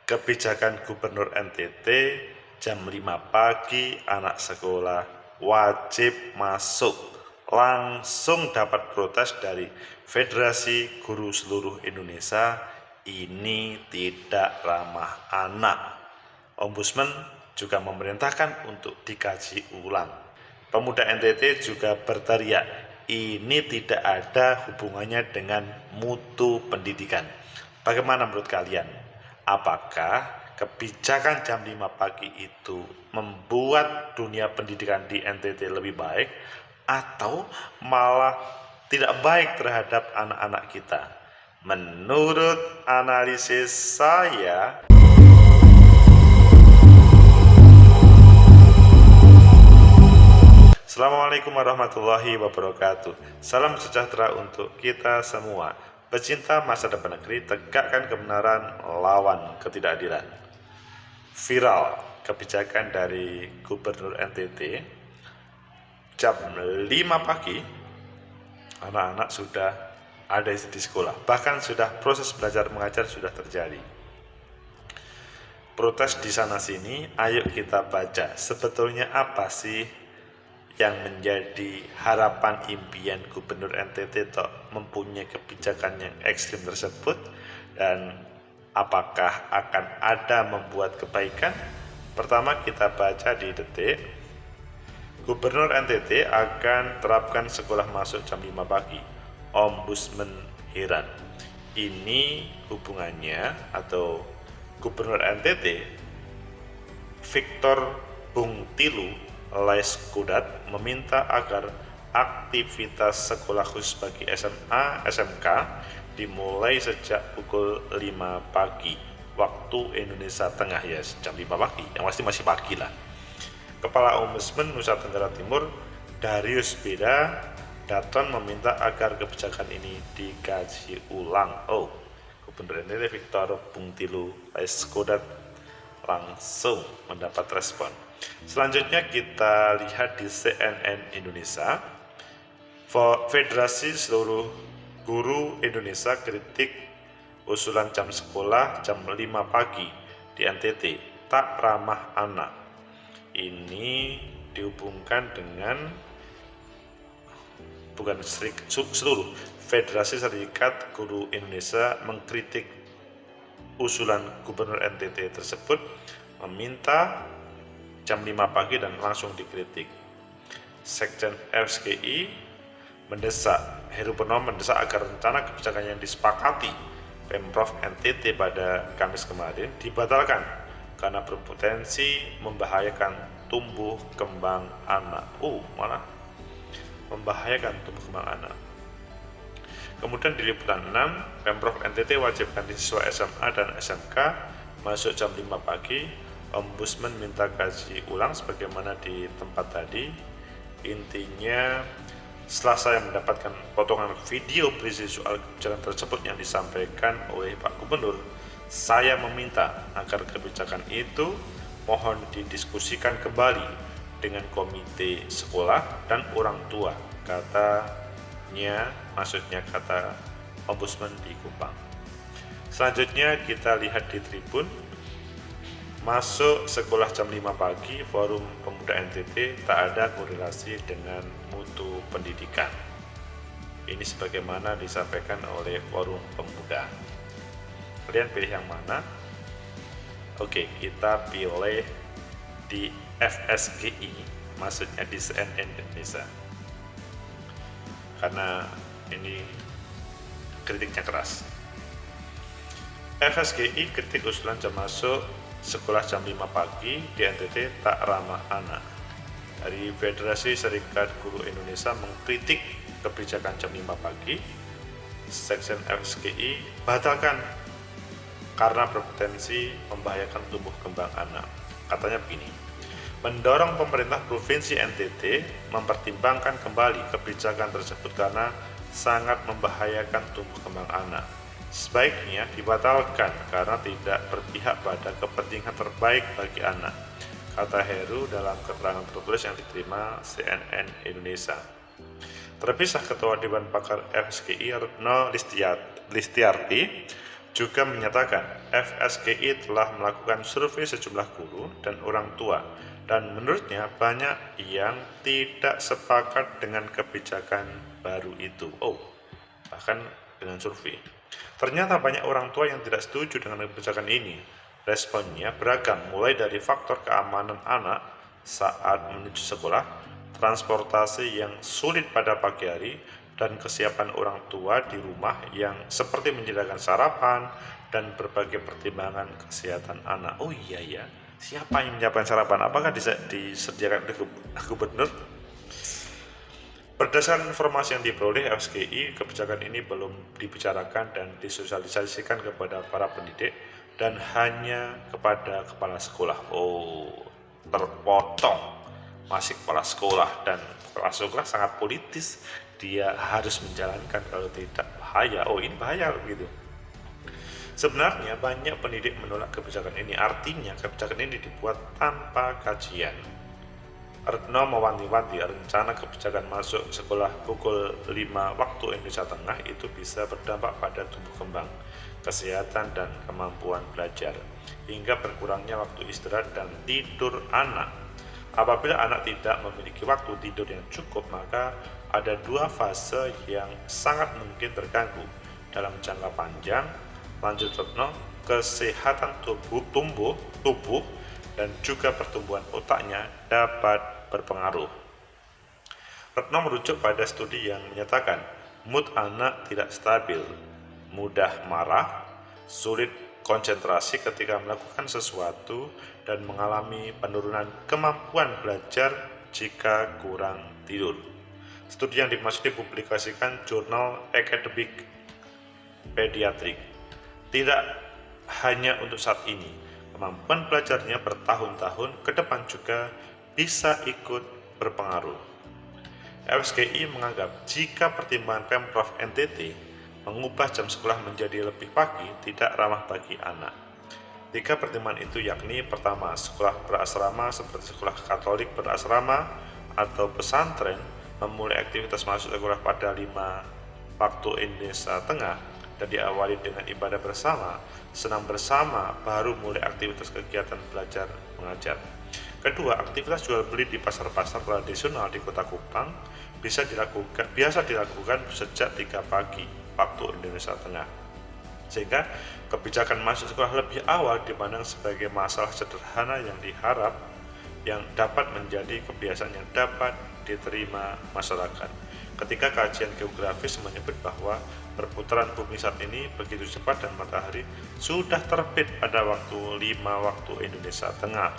kebijakan Gubernur NTT jam 5 pagi anak sekolah wajib masuk, langsung dapat protes dari Federasi Guru Seluruh Indonesia. Ini tidak ramah anak. Ombudsman juga memerintahkan untuk dikaji ulang. Pemuda NTT juga berteriak, ini tidak ada hubungannya dengan mutu pendidikan. Bagaimana menurut kalian? Apakah kebijakan jam 5 pagi itu membuat dunia pendidikan di NTT lebih baik atau malah tidak baik terhadap anak-anak kita? Menurut analisis saya, Assalamualaikum warahmatullahi wabarakatuh. Salam sejahtera untuk kita semua. Pecinta masa depan negeri, tegakkan kebenaran, lawan ketidakadilan. Viral kebijakan dari Gubernur NTT, jam 5 pagi anak-anak sudah ada di sekolah. Bahkan sudah proses belajar mengajar sudah terjadi. Protes di sana sini, ayo kita baca sebetulnya apa sih yang menjadi harapan impian Gubernur NTT untuk mempunyai kebijakan yang ekstrim tersebut, dan apakah akan ada membuat kebaikan. Pertama kita baca di Detik, Gubernur NTT akan terapkan sekolah masuk jam 5 pagi. Ombudsman heran. Ini hubungannya atau Gubernur NTT Victor Bungtilu Laiskodat meminta agar aktivitas sekolah khusus bagi SMA, SMK dimulai sejak pukul 5 pagi waktu Indonesia Tengah, ya jam 5 pagi, yang pasti masih pagi lah. Kepala Ombudsman Nusa Tenggara Timur Darius Beda Daton meminta agar kebijakan ini dikaji ulang. Gubernur NTT Victor Bungtilu Laiskodat langsung mendapat respon. Selanjutnya kita lihat di CNN Indonesia. Federasi Seluruh Guru Indonesia kritik usulan jam sekolah jam 5 pagi di NTT tak ramah anak. Ini dihubungkan dengan seluruh Federasi Serikat Guru Indonesia mengkritik usulan Gubernur NTT tersebut, meminta jam 5 pagi dan langsung dikritik. Sekjen FSGI Heru Purnomo mendesak agar rencana kebijakan yang disepakati Pemprov NTT pada Kamis kemarin dibatalkan karena berpotensi membahayakan tumbuh kembang anak. Malah membahayakan tumbuh kembang anak. Kemudian di liputan 6, Pemprov NTT wajibkan siswa SMA dan SMK masuk jam 5 pagi. Ombudsman minta kaji ulang sebagaimana di tempat tadi. Intinya, setelah saya mendapatkan potongan video berisi soal kebijakan tersebut yang disampaikan oleh Pak Gubernur, saya meminta agar kebijakan itu mohon didiskusikan kembali dengan komite sekolah dan orang tua, kata Ombudsman di Kupang. Selanjutnya kita lihat di Tribun, masuk sekolah jam 5 pagi, Forum Pemuda NTT tak ada korelasi dengan mutu pendidikan. Ini sebagaimana disampaikan oleh Forum Pemuda. Kalian pilih yang mana? Oke, kita pilih di FSGI, maksudnya di CNN Indonesia, karena ini kritiknya keras. FSGI kritik usulan jam masuk sekolah jam 5 pagi di NTT tak ramah anak. Dari Federasi Serikat Guru Indonesia mengkritik kebijakan jam 5 pagi. Sekjen FSGI batalkan karena berpotensi membahayakan tumbuh kembang anak. Katanya begini, mendorong pemerintah Provinsi NTT mempertimbangkan kembali kebijakan tersebut karena sangat membahayakan tumbuh kembang anak. Sebaiknya dibatalkan karena tidak berpihak pada kepentingan terbaik bagi anak, kata Heru dalam keterangan tertulis yang diterima CNN Indonesia. Terpisah Ketua Dewan Pakar FSGI Retno Listiarti juga menyatakan FSGI telah melakukan survei sejumlah guru dan orang tua, dan menurutnya banyak yang tidak sepakat dengan kebijakan baru itu. Bahkan dengan survei. Ternyata banyak orang tua yang tidak setuju dengan kebijakan ini. Responnya beragam, mulai dari faktor keamanan anak saat menuju sekolah, transportasi yang sulit pada pagi hari, dan kesiapan orang tua di rumah yang seperti menyediakan sarapan dan berbagai pertimbangan kesehatan anak. Oh iya ya, siapa yang menyiapkan sarapan? Apakah disediakan oleh gubernur? Berdasarkan informasi yang diperoleh FSGI, kebijakan ini belum dibicarakan dan disosialisasikan kepada para pendidik dan hanya kepada kepala sekolah. Terpotong. Masih kepala sekolah, dan kepala sekolah sangat politis. Dia harus menjalankan, kalau tidak bahaya. Ini bahaya begitu. Sebenarnya banyak pendidik menolak kebijakan ini. Artinya kebijakan ini dibuat tanpa kajian. Retno mewanti-wanti rencana kebijakan masuk sekolah pukul 5 waktu Indonesia Tengah itu bisa berdampak pada tumbuh kembang, kesehatan, dan kemampuan belajar, hingga berkurangnya waktu istirahat dan tidur anak. Apabila anak tidak memiliki waktu tidur yang cukup, maka ada dua fase yang sangat mungkin terganggu dalam jangka panjang. Lanjut Retno, kesehatan tubuh dan juga pertumbuhan otaknya dapat berpengaruh. Retno merujuk pada studi yang menyatakan mood anak tidak stabil, mudah marah, sulit konsentrasi ketika melakukan sesuatu, dan mengalami penurunan kemampuan belajar jika kurang tidur. Studi yang dimaksud dipublikasikan jurnal Academic Pediatric. Tidak hanya untuk saat ini, kemampuan belajarnya bertahun-tahun ke depan juga bisa ikut berpengaruh. FSGI menganggap jika pertimbangan Pemprov NTT mengubah jam sekolah menjadi lebih pagi tidak ramah bagi anak. 3 pertimbangan itu yakni: pertama, sekolah berasrama seperti sekolah Katolik berasrama atau pesantren memulai aktivitas masuk sekolah pada 5 waktu Indonesia Tengah dan diawali dengan ibadah bersama, senam bersama, baru mulai aktivitas kegiatan belajar mengajar. Kedua, aktivitas jual beli di pasar-pasar tradisional di Kota Kupang biasa dilakukan sejak 3 pagi waktu Indonesia Tengah, sehingga kebijakan masuk sekolah lebih awal dipandang sebagai masalah sederhana yang dapat menjadi kebiasaan yang dapat diterima masyarakat. Ketika kajian geografis menyebut bahwa perputaran bumi saat ini begitu cepat dan matahari sudah terbit pada waktu 5 waktu Indonesia Tengah,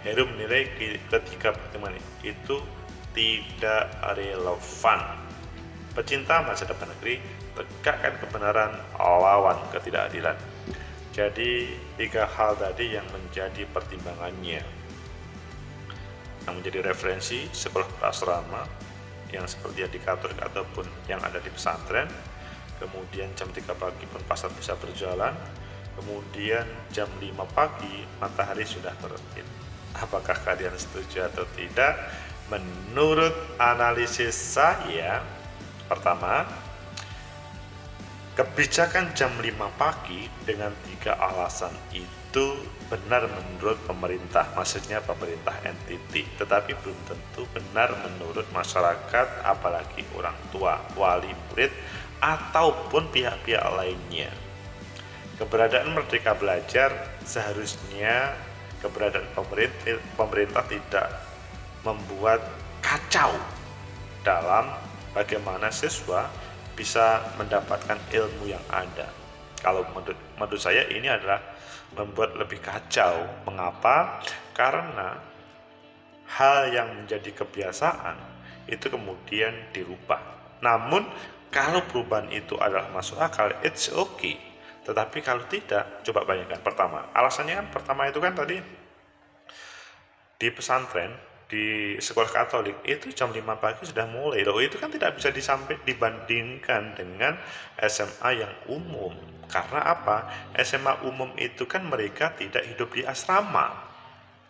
Heru menilai ketiga pertimbangan itu tidak relevan. Pecinta masa depan negeri, tegakkan kebenaran, lawan ketidakadilan. Jadi 3 hal tadi yang menjadi pertimbangannya, yang menjadi referensi sekolah asrama yang seperti yang di Katolik ataupun yang ada di pesantren. Kemudian jam 3 pagi pun pasar bisa berjalan. Kemudian jam 5 pagi matahari sudah terbit. Apakah kalian setuju atau tidak? Menurut analisis saya, pertama, kebijakan jam 5 pagi dengan 3 alasan itu benar menurut pemerintah, maksudnya pemerintah NTT, tetapi belum tentu benar menurut masyarakat, apalagi orang tua, wali murid, ataupun pihak-pihak lainnya. Keberadaan Merdeka Belajar seharusnya keberadaan pemerintah tidak membuat kacau dalam bagaimana siswa bisa mendapatkan ilmu yang ada. Kalau menurut saya ini adalah membuat lebih kacau. Mengapa? Karena hal yang menjadi kebiasaan itu kemudian dirubah. Namun kalau perubahan itu adalah masuk akal, it's okay. Tetapi kalau tidak, coba bayangkan. Pertama, alasannya kan pertama itu kan tadi di pesantren, di sekolah Katolik itu jam 5 pagi sudah mulai. Itu kan tidak bisa dibandingkan dengan SMA yang umum. Karena apa? SMA umum itu kan mereka tidak hidup di asrama.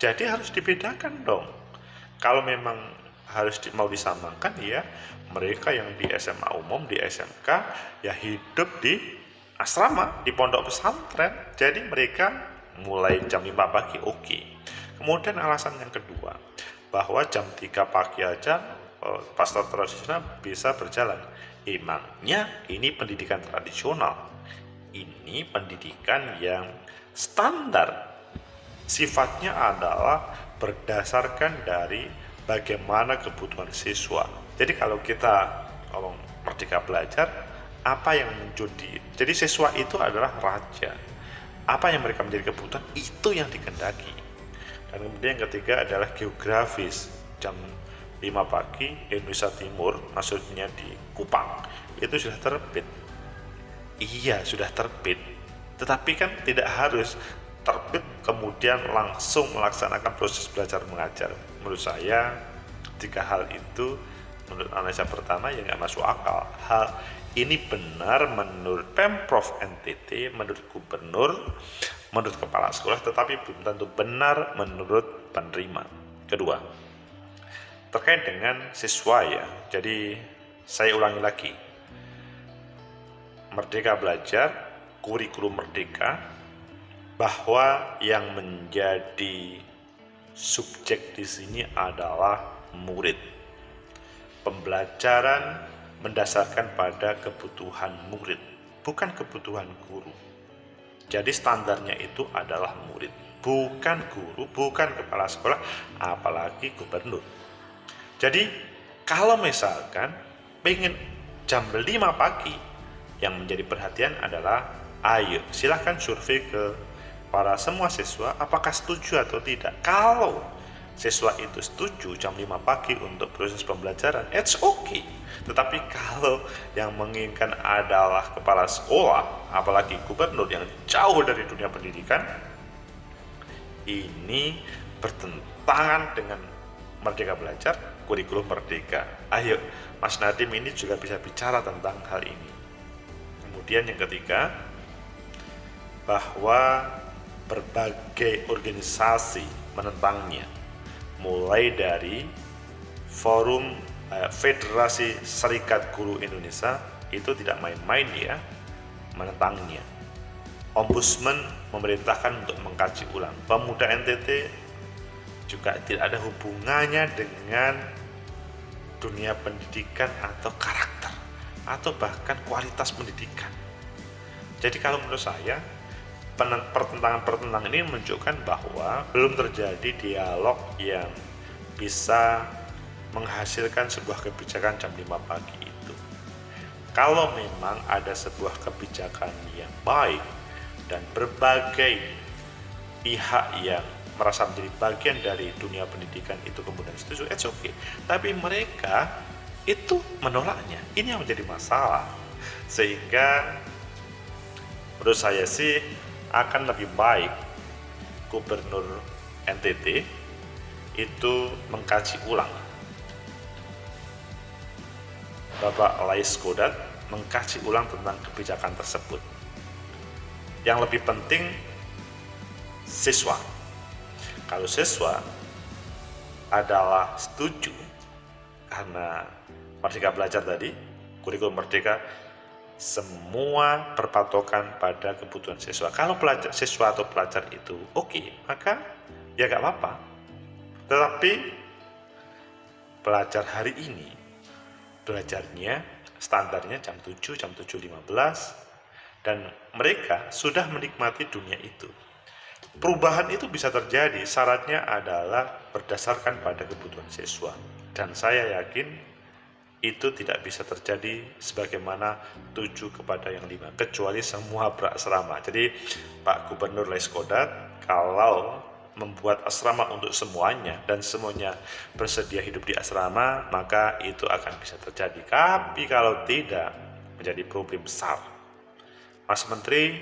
Jadi harus dibedakan dong. Kalau memang mau disamakan, ya mereka yang di SMA umum, di SMK ya hidup di asrama, di pondok pesantren. Jadi mereka mulai jam 5 pagi oke. Kemudian alasan yang kedua, bahwa jam 3 pagi aja pastor tradisional bisa berjalan. Emangnya ini pendidikan tradisional? Ini pendidikan yang standar. Sifatnya adalah berdasarkan dari bagaimana kebutuhan siswa. Jadi kalau kita ngomong Merdeka Belajar, apa yang jadi siswa itu adalah raja. Apa yang mereka menjadi kebutuhan itu yang dikehendaki. Dan kemudian yang ketiga adalah geografis. Jam 5 pagi Indonesia Timur, maksudnya di Kupang, itu sudah terbit. Iya, sudah terbit. Tetapi kan tidak harus terbit kemudian langsung melaksanakan proses belajar mengajar. Menurut saya, tiga hal itu menurut analisa pertama yang nggak masuk akal. Hal ini benar menurut Pemprov NTT, menurut gubernur, menurut kepala sekolah, tetapi belum tentu benar menurut penerima. Kedua, terkait dengan siswa ya. Jadi saya ulangi lagi. Merdeka Belajar, kurikulum merdeka, bahwa yang menjadi subjek di sini adalah murid. Pembelajaran mendasarkan pada kebutuhan murid, bukan kebutuhan guru. Jadi standarnya itu adalah murid, bukan guru, bukan kepala sekolah, apalagi gubernur. Jadi kalau misalkan pengen jam 5 pagi, yang menjadi perhatian adalah ayo silahkan survei ke para semua siswa apakah setuju atau tidak. Kalau siswa itu setuju jam 5 pagi untuk proses pembelajaran, it's okay. Tetapi kalau yang menginginkan adalah kepala sekolah, apalagi gubernur yang jauh dari dunia pendidikan, ini bertentangan dengan Merdeka Belajar, kurikulum merdeka. Ayo, Mas Nadiem ini juga bisa bicara tentang hal ini. Kemudian yang ketiga, bahwa berbagai organisasi menentangnya, mulai dari forum Federasi Serikat Guru Indonesia, itu tidak main-main ya menentangnya. Ombudsman memerintahkan untuk mengkaji ulang. Pemuda NTT juga tidak ada hubungannya dengan dunia pendidikan atau karakter atau bahkan kualitas pendidikan. Jadi kalau menurut saya pertentangan-pertentangan ini menunjukkan bahwa belum terjadi dialog yang bisa menghasilkan sebuah kebijakan jam 5 pagi itu. Kalau memang ada sebuah kebijakan yang baik dan berbagai pihak yang merasa menjadi bagian dari dunia pendidikan itu kemudian setuju, it's okay. Tapi mereka itu menolaknya. Ini yang menjadi masalah. Sehingga menurut saya sih akan lebih baik Gubernur NTT itu mengkaji ulang. Bapak Laiskodat mengkaji ulang tentang kebijakan tersebut. Yang lebih penting siswa. Kalau siswa adalah setuju karena Merdeka Belajar tadi, kurikulum merdeka, semua berpatokan pada kebutuhan siswa. Kalau siswa atau pelajar itu oke, maka ya gak apa-apa. Tetapi pelajar hari ini belajarnya standarnya jam 7, jam 7.15, dan mereka sudah menikmati dunia itu. Perubahan itu bisa terjadi, syaratnya adalah berdasarkan pada kebutuhan siswa. Dan saya yakin itu tidak bisa terjadi sebagaimana 7 kepada yang 5, kecuali semua berasrama. Jadi Pak Gubernur Laiskodat kalau membuat asrama untuk semuanya dan semuanya bersedia hidup di asrama, maka itu akan bisa terjadi. Tapi kalau tidak, menjadi problem besar. Mas Menteri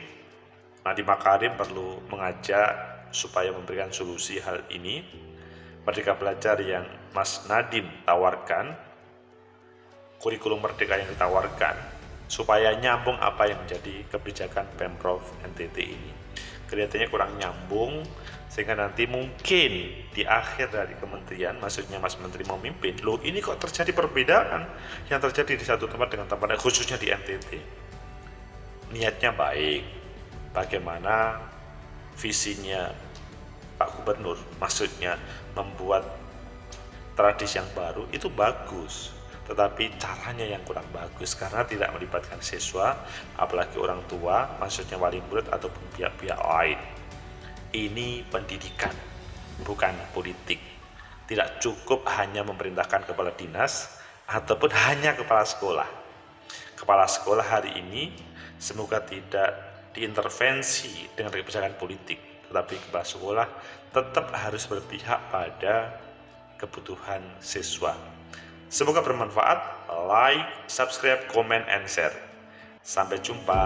Nadiem Makarim perlu mengajak supaya memberikan solusi hal ini. Merdeka Belajar yang Mas Nadiem tawarkan, kurikulum merdeka yang ditawarkan, supaya nyambung apa yang menjadi kebijakan Pemprov NTT ini. Kelihatannya kurang nyambung, sehingga nanti mungkin di akhir dari kementerian, maksudnya Mas Menteri memimpin, loh ini kok terjadi perbedaan yang terjadi di satu tempat dengan tempat lain, khususnya di NTT. niatnya baik. Bagaimana visinya Pak Gubernur, maksudnya membuat tradisi yang baru itu bagus, tetapi caranya yang kurang bagus karena tidak melibatkan siswa, apalagi orang tua, maksudnya wali murid ataupun pihak-pihak lain. Ini pendidikan, bukan politik. Tidak cukup hanya memerintahkan kepala dinas ataupun hanya kepala sekolah. Kepala sekolah hari ini semoga tidak diintervensi dengan kebijakan politik, tetapi kepala sekolah tetap harus berpihak pada kebutuhan siswa. Semoga bermanfaat. Like, subscribe, comment, and share. Sampai jumpa.